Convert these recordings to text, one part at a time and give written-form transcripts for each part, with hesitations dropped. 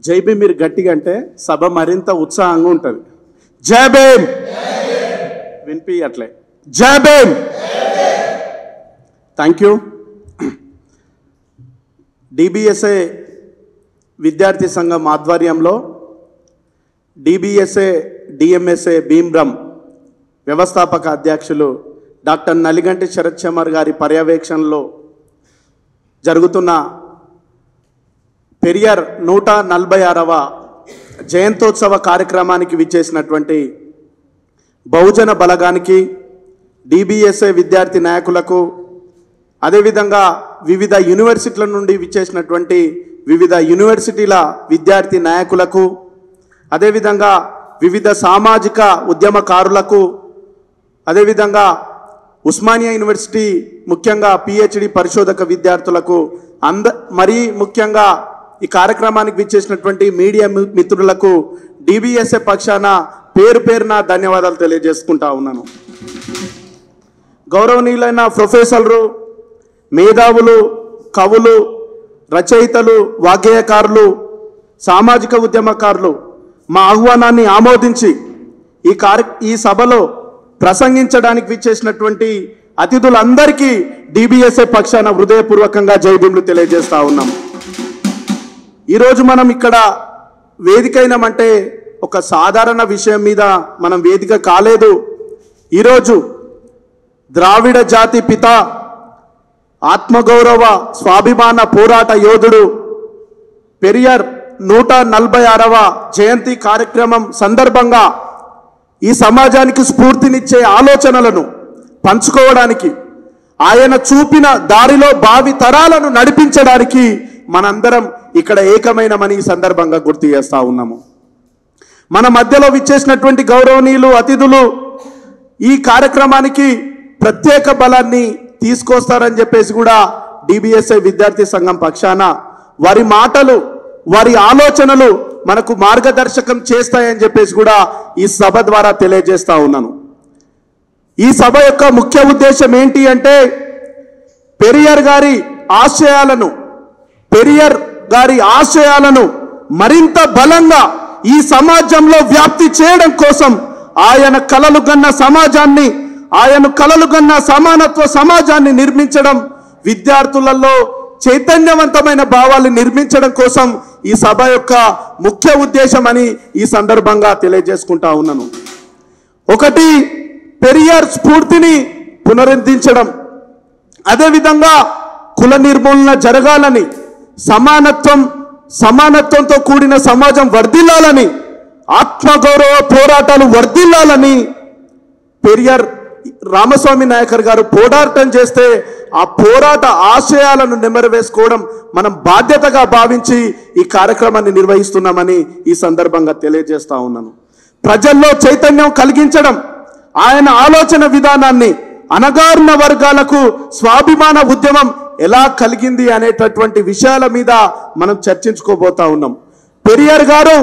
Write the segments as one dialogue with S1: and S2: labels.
S1: జై భీమ్ మీరు గట్టిగా అంటే సభ మరింత ఉత్సాహంగా ఉంటుంది. జై భీమ్ వినిపియట్లే. జై భీమ్. Thank you. డిబిఎస్ఏ విద్యార్థి సంఘం ఆధ్వర్యంలో డిబిఎస్ఏ డిఎంఎస్ఏ భీమ్రం వ్యవస్థాపక అధ్యక్షులు డాక్టర్ నలిగంటి శరత్ చమర్ గారి పర్యవేక్షణలో జరుగుతున్న పెరియార్ 146వ జయంతోత్సవ కార్యక్రమానికి విచ్చేసినటువంటి బహుజన బలగానికి, డిబిఎస్ఏ విద్యార్థి నాయకులకు, అదేవిధంగా వివిధ యూనివర్సిటీల నుండి విచ్చేసినటువంటి వివిధ యూనివర్సిటీల విద్యార్థి నాయకులకు, అదేవిధంగా వివిధ సామాజిక ఉద్యమకారులకు, అదేవిధంగా ఉస్మానియా యూనివర్సిటీ ముఖ్యంగా పిహెచ్డి పరిశోధక విద్యార్థులకు, మరీ ముఖ్యంగా ఈ కార్యక్రమానికి విచ్చేసినటువంటి మీడియా మిత్రులకు డిబిఎస్ఏ పక్షాన పేరు పేరున ధన్యవాదాలు తెలియజేసుకుంటా ఉన్నాను. గౌరవనీయులైన ప్రొఫెసర్లు, మేధావులు, కవులు, రచయితలు, వాగ్గేయకారులు, సామాజిక ఉద్యమకారులు మా ఆహ్వానాన్ని ఆమోదించి ఈ సభలో ప్రసంగించడానికి విచ్చేసినటువంటి అతిథులందరికీ డిబిఎస్ఏ పక్షాన హృదయపూర్వకంగా జై భీమ్లు తెలియజేస్తా ఉన్నాం. ఈరోజు మనం ఇక్కడ వేదికైనామంటే ఒక సాధారణ విషయం మీద మనం వేదిక కాలేదు. ఈరోజు ద్రావిడ జాతి పిత, ఆత్మగౌరవ స్వాభిమాన పోరాట యోధుడు పెరియార్ 146వ జయంతి కార్యక్రమం సందర్భంగా ఈ సమాజానికి స్ఫూర్తినిచ్చే ఆలోచనలను పంచుకోవడానికి, ఆయన చూపిన దారిలో భావి తరాలను నడిపించడానికి మనందరం ఇక్కడ ఏకమైనమని ఈ సందర్భంగా గుర్తు చేస్తా ఉన్నాము. మన మధ్యలో విచ్చేసినటువంటి గౌరవనీయులు, అతిథులు ఈ కార్యక్రమానికి ప్రత్యేక బలాన్ని తీసుకొస్తారని చెప్పేసి కూడా డిబిఎస్ఏ విద్యార్థి సంఘం పక్షాన వారి మాటలు, వారి ఆలోచనలు మనకు మార్గదర్శకం చేస్తాయని చెప్పేసి కూడా ఈ సభ ద్వారా తెలియజేస్తా ఉన్నాను. ఈ సభ యొక్క ముఖ్య ఉద్దేశం ఏంటి అంటే పెరియార్ గారి ఆశయాలను మరింత బలంగా ఈ సమాజంలో వ్యాప్తి చేయడం కోసం, ఆయన కలలు కన్న సమాజాన్ని, ఆయన కలలు కన్న సమానత్వ సమాజాన్ని నిర్మించడం, విద్యార్థులలో చైతన్యవంతమైన భావాలు నిర్మించడం కోసం ఈ సభ యొక్క ముఖ్య ఉద్దేశం అని ఈ సందర్భంగా తెలియజేసుకుంటా ఉన్నాను. ఒకటి, పెరియార్ స్ఫూర్తిని పునరుద్ధరించడం, అదేవిధంగా కుల నిర్మూలన జరగాలని, సమానత్వంతో కూడిన సమాజం వర్ధిల్లాలని, ఆత్మగౌరవ పోరాటాలు వర్ధిల్లాలని పెరియార్ రామస్వామి నాయకర్ గారు పోరాటం చేస్తే ఆ పోరాట ఆశయాలను నెమరవేసుకోవడం మనం బాధ్యతగా భావించి ఈ కార్యక్రమాన్ని నిర్వహిస్తున్నామని ఈ సందర్భంగా తెలియజేస్తా ఉన్నాను. ప్రజల్లో చైతన్యం కలిగించడం, ఆయన ఆలోచన విధానాన్ని, అణగారిన వర్గాలకు స్వాభిమాన ఉద్యమం ఎలా కలిగింది అనేటటువంటి విషయాల మీద మనం చర్చించుకోబోతా ఉన్నాం. పెరియార్ గారు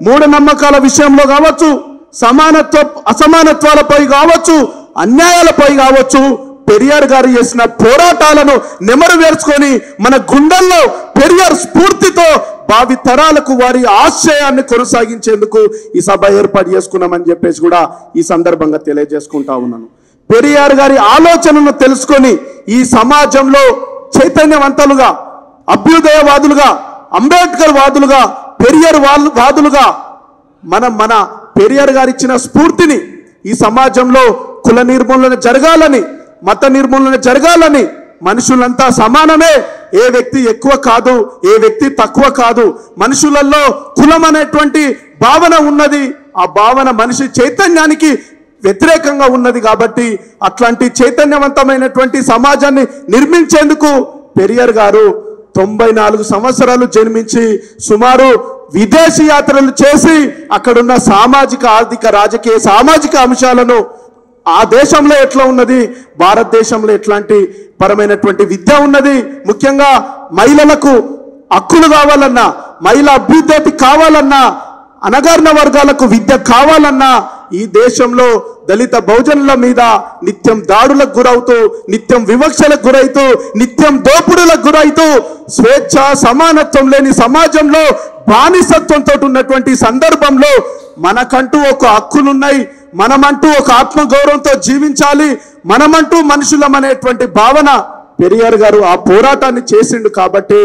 S1: మూఢనమ్మకాల విషయంలో కావచ్చు, అసమానత్వాలపై కావచ్చు, అన్యాయాలపై కావచ్చు, పెరియార్ గారు చేసిన పోరాటాలను నెమరు వేర్చుకొని మన గుండెల్లో పెరియార్ స్ఫూర్తితో భావి తరాలకు వారి ఆశయాన్ని కొనసాగించేందుకు ఈ సభ ఏర్పాటు చేసుకున్నామని చెప్పేసి కూడా ఈ సందర్భంగా తెలియజేసుకుంటా ఉన్నాను. పెరియార్ గారి ఆలోచనను తెలుసుకొని ఈ సమాజంలో చైతన్యవంతులుగా, అభ్యుదయవాదులుగా, అంబేద్కర్ వాదులుగా, పెరియార్ వాదులుగా మన పెరియార్ గారు ఇచ్చిన స్ఫూర్తిని ఈ సమాజంలో కుల నిర్మూలన జరగాలని, మత నిర్మూలన జరగాలని, మనుషులంతా సమానమే, ఏ వ్యక్తి ఎక్కువ కాదు, ఏ వ్యక్తి తక్కువ కాదు, మనుషులలో కులం అనేటువంటి భావన ఉన్నది, ఆ భావన మనిషి చైతన్యానికి వ్యతిరేకంగా ఉన్నది. కాబట్టి అట్లాంటి చైతన్యవంతమైనటువంటి సమాజాన్ని నిర్మించేందుకు పెరియార్ గారు 94 సంవత్సరాలు జన్మించి సుమారు విదేశీ యాత్రలు చేసి అక్కడున్న సామాజిక, ఆర్థిక, రాజకీయ, సామాజిక అంశాలను, ఆ దేశంలో ఎట్లా ఉన్నది, భారతదేశంలో ఎట్లాంటి పరమైనటువంటి విద్య ఉన్నది, ముఖ్యంగా మహిళలకు హక్కులు కావాలన్నా, మహిళా అభ్యున్నతి కావాలన్నా, అణగారిన వర్గాలకు విద్య కావాలన్నా ఈ దేశంలో దళిత బహుజనుల మీద నిత్యం దాడులకు గురవుతూ, నిత్యం వివక్షలకు గురైతూ, నిత్యం దోపిడులకు గురైతూ, స్వేచ్ఛ సమానత్వం లేని సమాజంలో బానిసత్వంతో ఉన్నటువంటి సందర్భంలో మనకంటూ ఒక హక్కులున్నాయి, మనమంటూ ఒక ఆత్మగౌరవంతో జీవించాలి, మనమంటూ మనుషులం అనేటువంటి భావన పెరియార్ గారు ఆ పోరాటాన్ని చేసిండు. కాబట్టి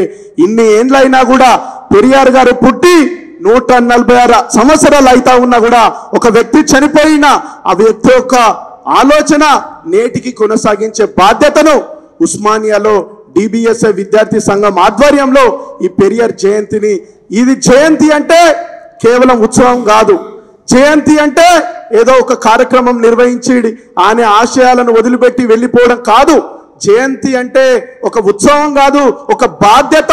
S1: ఇన్ని ఏండ్లైనా కూడా పెరియార్ గారు పుట్టి 146 సంవత్సరాలు అయితా ఉన్నా కూడా ఒక వ్యక్తి చనిపోయినా ఆ వ్యక్తి యొక్క ఆలోచన నేటికి కొనసాగించే బాధ్యతను ఉస్మానియాలో DBSA విద్యార్థి సంఘం ఆధ్వర్యంలో ఈ పెరియార్ జయంతిని, ఇది జయంతి అంటే కేవలం ఉత్సవం కాదు, జయంతి అంటే ఏదో ఒక కార్యక్రమం నిర్వహించి ఆయన ఆశయాలను వదిలిపెట్టి వెళ్ళిపోవడం కాదు. జయంతి అంటే ఒక ఉత్సవం కాదు, ఒక బాధ్యత.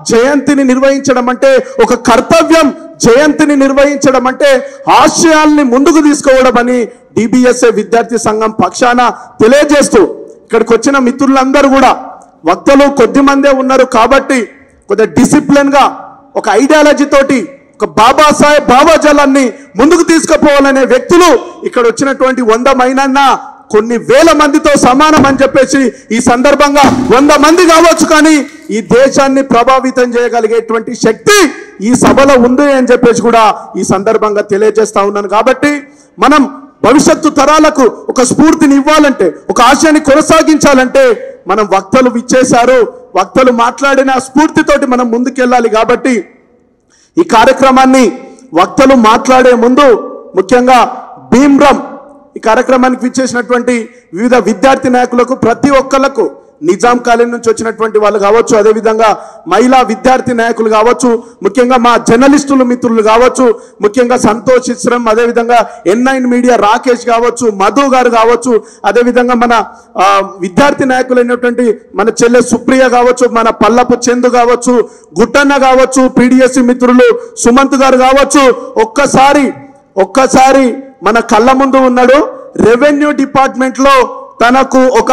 S1: జయంతిని నిర్వహించడం అంటే ఒక కర్తవ్యం, జయంతిని నిర్వహించడం అంటే ఆశయాల్ని ముందుకు తీసుకోవడం అని DBSA విద్యార్థి సంఘం పక్షాన తెలియజేస్తూ, ఇక్కడికి వచ్చిన మిత్రులందరూ కూడా వక్తలు కొద్దిమందే ఉన్నారు కాబట్టి కొద్దిగా డిసిప్లిన్గా ఒక ఐడియాలజీ తోటి ఒక బాబాసాహెబ్ భావజాలాన్ని ముందుకు తీసుకుపోవాలనే వ్యక్తులు ఇక్కడ వచ్చినటువంటి 100 మైనన్నా కొన్ని వేల మందితో సమానం అని చెప్పేసి ఈ సందర్భంగా 100 మంది కావచ్చు, కానీ ఈ దేశాన్ని ప్రభావితం చేయగలిగేటువంటి శక్తి ఈ సభలో ఉంది అని చెప్పేసి కూడా ఈ సందర్భంగా తెలియజేస్తా ఉన్నాను. కాబట్టి మనం భవిష్యత్తు తరాలకు ఒక స్ఫూర్తిని ఇవ్వాలంటే, ఒక ఆశయాన్ని కొనసాగించాలంటే మనం వక్తలు విచ్చేశారు, వక్తలు మాట్లాడిన స్ఫూర్తితోటి మనం ముందుకెళ్ళాలి. కాబట్టి ఈ కార్యక్రమాన్ని వక్తలు మాట్లాడే ముందు ముఖ్యంగా భీమ్రామ్ ఈ కార్యక్రమానికి విచ్చేసినటువంటి వివిధ విద్యార్థి నాయకులకు, ప్రతి ఒక్కళ్లకు, నిజాం కాలేజ్ నుంచి వచ్చినటువంటి వాళ్ళు కావచ్చు, అదేవిధంగా మహిళా విద్యార్థి నాయకులు కావచ్చు, ముఖ్యంగా మా జర్నలిస్టులు మిత్రులు కావచ్చు, ముఖ్యంగా సంతోష్ ఇస్రం, అదేవిధంగా N9 మీడియా రాకేష్ కావచ్చు, మధు గారు కావచ్చు, అదేవిధంగా మన విద్యార్థి నాయకులైనటువంటి మన చెల్లె సుప్రియ కావచ్చు, మన పల్లపు చందు కావచ్చు, గుట్టన్న కావచ్చు, PDSC మిత్రులు సుమంత్ గారు కావచ్చు. ఒక్కసారి మన కళ్ళ ముందు ఉన్నాడు. రెవెన్యూ డిపార్ట్మెంట్ లో తనకు ఒక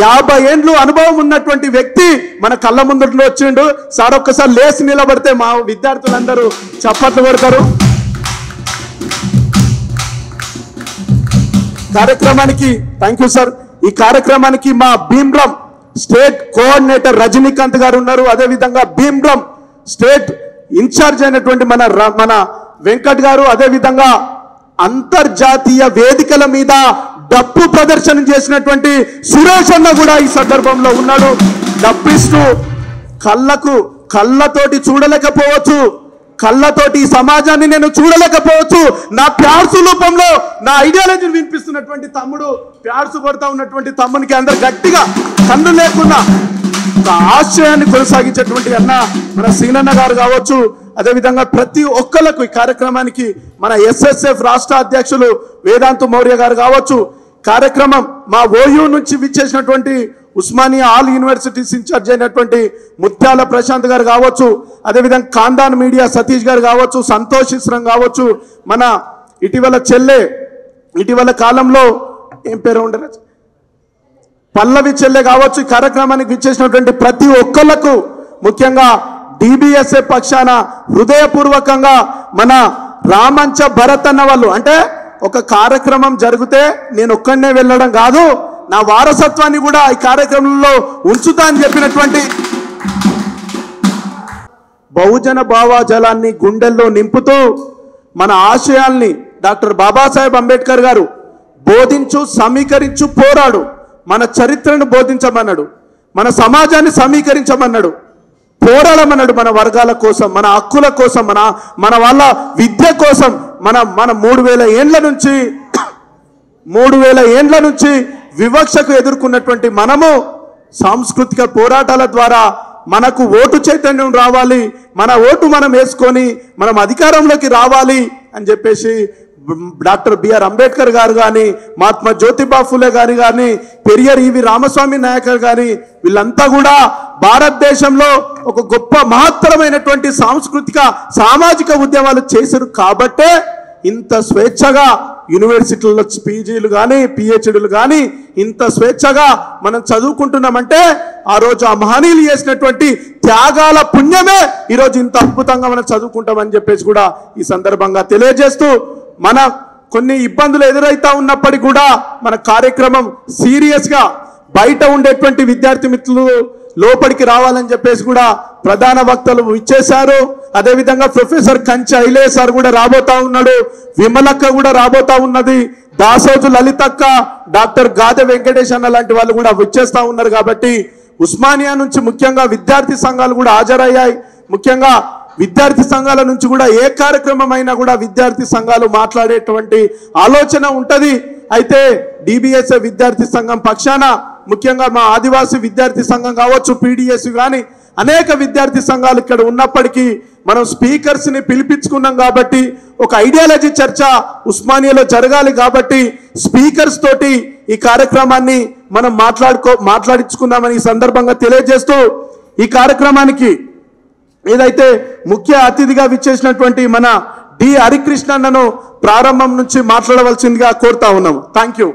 S1: 50 ఏండ్లు అనుభవం ఉన్నటువంటి వ్యక్తి మన కళ్ళ ముందు వచ్చిండు. సార్ ఒక్కసారి లేచి నిలబడితే మా విద్యార్థులందరూ చప్పట్లు కొడతారు. కార్యక్రమానికి థ్యాంక్ యూ సార్. ఈ కార్యక్రమానికి మా భీమ్రామ్ స్టేట్ కోఆర్డినేటర్ రజనీకాంత్ గారు ఉన్నారు, అదేవిధంగా భీమ్రామ్ స్టేట్ ఇన్ఛార్జ్ అయినటువంటి మన వెంకట్ గారు, అదేవిధంగా అంతర్జాతీయ వేదికల మీద డప్పు ప్రదర్శన చేసినటువంటి సురేష్ అన్న కూడా ఈ సందర్భంలో ఉన్నాడు. డప్పిస్తూ కళ్ళతోటి చూడలేకపోవచ్చు, కళ్ళతోటి ఈ సమాజాన్ని నేను చూడలేకపోవచ్చు, నా ప్యార్సు రూపంలో నా ఐడియాలజీని వినిపిస్తున్నటువంటి తమ్ముడు, ప్యార్సు కొడతా ఉన్నటువంటి తమ్మునికి అందరు గట్టిగా కన్ను లేకుండా ఆశయాన్ని కొనసాగించేటువంటి అన్న మన సీనన్న గారు కావచ్చు, అదేవిధంగా ప్రతి ఒక్కరికి ఈ కార్యక్రమానికి మన SSF రాష్ట్ర అధ్యక్షులు వేదాంతు మౌర్య గారు కావచ్చు, కార్యక్రమం మా OU నుంచి విచ్చేసినటువంటి ఉస్మానియా ఆల్ యూనివర్సిటీస్ ఇన్ఛార్జ్ అయినటువంటి ముత్యాల ప్రశాంత్ గారు కావచ్చు, అదేవిధంగా ఖాందాన్ మీడియా సతీష్ గారు కావచ్చు, సంతోష్ ఇస్రం కావచ్చు, మన ఇటీవల కాలంలో ఏం పేరు ఉండరు పల్లవి చెల్లె కావచ్చు. ఈ కార్యక్రమానికి విచ్చేసినటువంటి ప్రతి ఒక్కళ్లకు ముఖ్యంగా DBSA పక్షాన హృదయపూర్వకంగా మన రామంచ భరత్ అన్న వాళ్ళు, అంటే ఒక కార్యక్రమం జరిగితే నేను ఒక్కడనే వెళ్ళడం కాదు, నా వారసత్వాన్ని కూడా ఈ కార్యక్రమంలో ఉంచుతా అని చెప్పినటువంటి బహుజన భావజాలాన్ని గుండెల్లో నింపుతూ మన ఆశయాల్ని డాక్టర్ బాబాసాహెబ్ అంబేద్కర్ గారు బోధించు, సమీకరించు, పోరాడు, మన చరిత్రను బోధించమన్నాడు, మన సమాజాన్ని సమీకరించమన్నాడు, పోరాడమన్నాడు, మన వర్గాల కోసం, మన హక్కుల కోసం, మన వాళ్ళ విద్య కోసం. మన 3000 ఏండ్ల నుంచి వివక్షకు ఎదుర్కొన్నటువంటి మనము సాంస్కృతిక పోరాటాల ద్వారా మనకు ఓటు చైతన్యం రావాలి, మన ఓటు మనం వేసుకొని మనం అధికారంలోకి రావాలి అని చెప్పేసి డాక్టర్ బిఆర్ అంబేద్కర్ గారు కానీ, మహాత్మా జ్యోతిబా ఫులే గారు కానీ, పెరియార్ ఈవి రామస్వామి నాయకర్ కానీ, వీళ్ళంతా కూడా భారతదేశంలో ఒక గొప్ప మహత్తరమైనటువంటి సాంస్కృతిక సామాజిక ఉద్యమాలు చేశారు. కాబట్టే ఇంత స్వేచ్ఛగా యూనివర్సిటీల్లో పీజీలు కానీ పిహెచ్డీలు కానీ ఇంత స్వేచ్ఛగా మనం చదువుకుంటున్నామంటే ఆ రోజు ఆ మహనీయులు చేసినటువంటి త్యాగాల పుణ్యమే ఈరోజు ఇంత అద్భుతంగా మనం చదువుకుంటామని చెప్పేసి కూడా ఈ సందర్భంగా తెలియజేస్తూ, మన కొన్ని ఇబ్బందులు ఎదురైతా ఉన్నప్పటికీ కూడా మన కార్యక్రమం సీరియస్గా బయట ఉండేటువంటి విద్యార్థి మిత్రులు లోపలికి రావాలని చెప్పేసి కూడా ప్రధాన వక్తలు ఇచ్చేశారు. అదేవిధంగా ప్రొఫెసర్ కంచె ఐలే సార్ కూడా రాబోతా ఉన్నాడు, విమలక్క కూడా రాబోతా ఉన్నది, దాసోజు లలితక్క, డాక్టర్ గాదె వెంకటేష్ అన్న లాంటి వాళ్ళు కూడా వచ్చేస్తా ఉన్నారు. కాబట్టి ఉస్మానియా నుంచి ముఖ్యంగా విద్యార్థి సంఘాలు కూడా హాజరయ్యాయి. ముఖ్యంగా విద్యార్థి సంఘాల నుంచి కూడా ఏ కార్యక్రమం అయినా కూడా విద్యార్థి సంఘాలు మాట్లాడేటువంటి ఆలోచన ఉంటది. అయితే డిబిఎస్ఏ విద్యార్థి సంఘం పక్షాన ముఖ్యంగా మా ఆదివాసీ విద్యార్థి సంఘం కావచ్చు, పీడిఎస్ కానీ అనేక విద్యార్థి సంఘాలు ఇక్కడ ఉన్నప్పటికీ మనం స్పీకర్స్ ని పిలిపించుకున్నాం. కాబట్టి ఒక ఐడియాలజీ చర్చ ఉస్మానియాలో జరగాలి. కాబట్టి స్పీకర్స్ తోటి ఈ కార్యక్రమాన్ని మనం మాట్లాడించుకున్నామని ఈ సందర్భంగా తెలియజేస్తూ, ఈ కార్యక్రమానికి ఏదైతే ముఖ్య అతిథిగా విచ్చేసినటువంటి మన డి హరికృష్ణన్నను ప్రారంభం నుంచి మాట్లాడవలసిందిగా కోరుతా ఉన్నాము. Thank you.